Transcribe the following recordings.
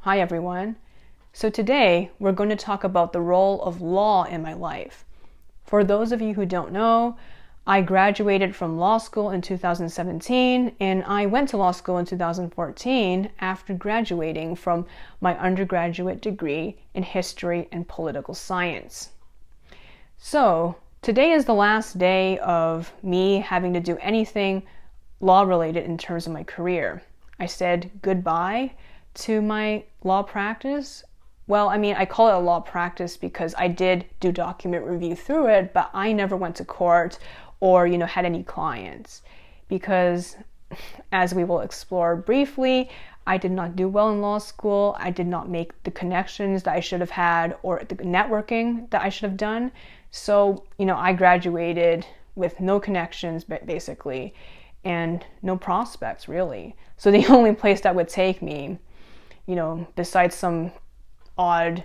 Hi everyone. So today we're going to talk about the role of law in my life. For those of you who don't know, I graduated from law school in 2017 and I went to law school in 2014 after graduating from my undergraduate degree in history and political science. So today is the last day of me having to do anything law related in terms of my career. I said goodbye to my law practice. Well, I call it a law practice because I did do document review through it, but I never went to court or, had any clients because, as we will explore briefly, I did not do well in law school. I did not make the connections that I should have had or the networking that I should have done. So, I graduated with no connections, basically, and no prospects, really. So the only place that would take me, besides some odd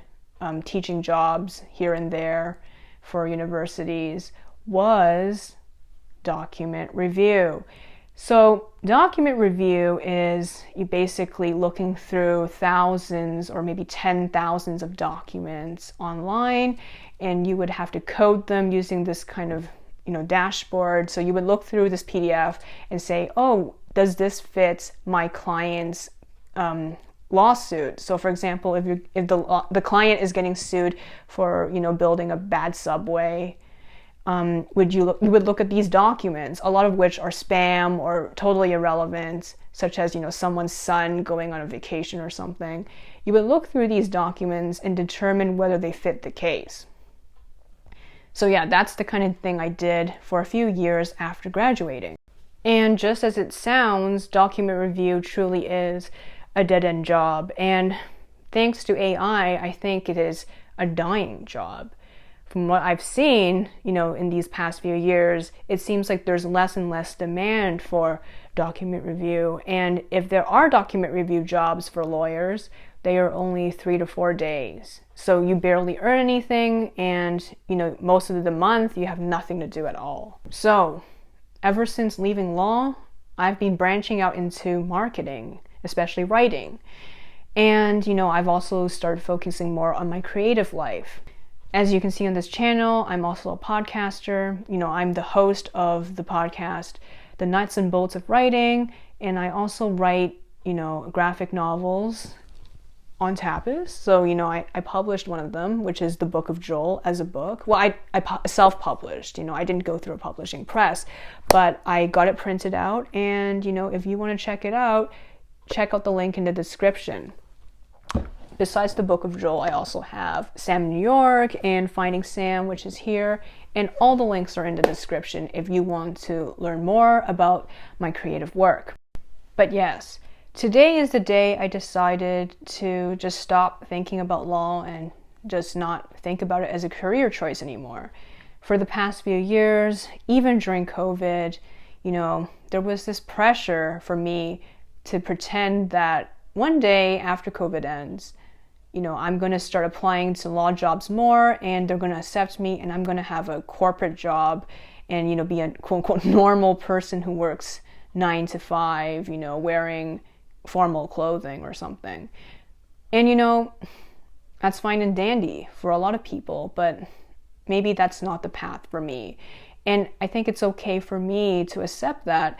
teaching jobs here and there for universities, was document review. So document review is you basically looking through thousands or maybe 10,000s of documents online, and you would have to code them using this kind of dashboard. So you would look through this PDF and say, oh, does this fit my client's lawsuit? So for example, if the client is getting sued for building a bad subway, you would look at these documents, a lot of which are spam or totally irrelevant, such as someone's son going on a vacation or something. You would look through these documents and determine whether they fit the case. So yeah, that's the kind of thing I did for a few years after graduating. And just as it sounds, document review truly is a dead-end job. And thanks to AI, I think it is a dying job. From what I've seen, in these past few years, it seems like there's less and less demand for document review. And if there are document review jobs for lawyers, they are only 3 to 4 days. So you barely earn anything, and most of the month you have nothing to do at all. So ever since leaving law, I've been branching out into marketing, especially writing. And I've also started focusing more on my creative life. As you can see on this channel, I'm also a podcaster. I'm the host of the podcast, The Nuts and Bolts of Writing, and I also write, graphic novels on Tapas. So, I published one of them, which is the Book of Joel, as a book. Well, I self-published, I didn't go through a publishing press, but I got it printed out. And, if you want to check it out, check out the link in the description. Besides the Book of Joel, I also have Sam New York and Finding Sam, which is here. And all the links are in the description if you want to learn more about my creative work. But yes, today is the day I decided to just stop thinking about law and just not think about it as a career choice anymore. For the past few years, even during COVID, there was this pressure for me to pretend that one day after COVID ends, I'm going to start applying to law jobs more and they're going to accept me and I'm going to have a corporate job and, be a quote unquote normal person who works 9 to 5, wearing formal clothing or something. And that's fine and dandy for a lot of people, but maybe that's not the path for me. And I think it's okay for me to accept that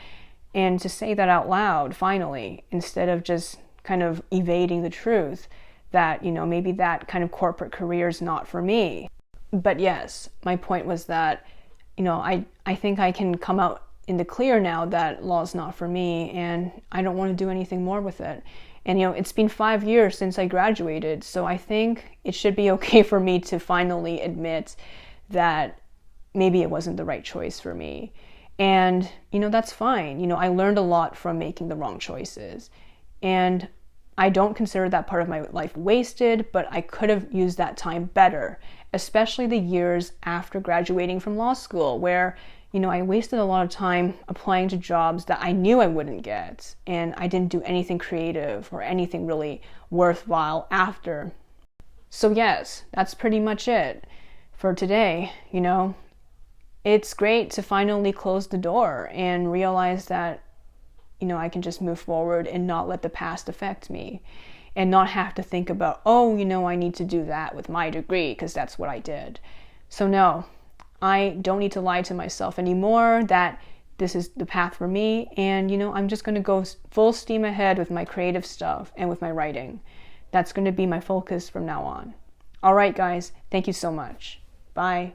and to say that out loud finally, instead of just kind of evading the truth that, maybe that kind of corporate career is not for me. But yes, my point was that, I think I can come out in the clear now that law is not for me and I don't want to do anything more with it. And it's been 5 years since I graduated, so I think it should be okay for me to finally admit that maybe it wasn't the right choice for me. And that's fine. I learned a lot from making the wrong choices, and I don't consider that part of my life wasted, but I could have used that time better, especially the years after graduating from law school, where I wasted a lot of time applying to jobs that I knew I wouldn't get, and I didn't do anything creative or anything really worthwhile after. So yes, that's pretty much it for today. It's great to finally close the door and realize that I can just move forward and not let the past affect me. and not have to think about, oh, I need to do that with my degree because that's what I did. So no, I don't need to lie to myself anymore that this is the path for me, and I'm just going to go full steam ahead with my creative stuff and with my writing. That's going to be my focus from now on. All right, guys, thank you so much. Bye.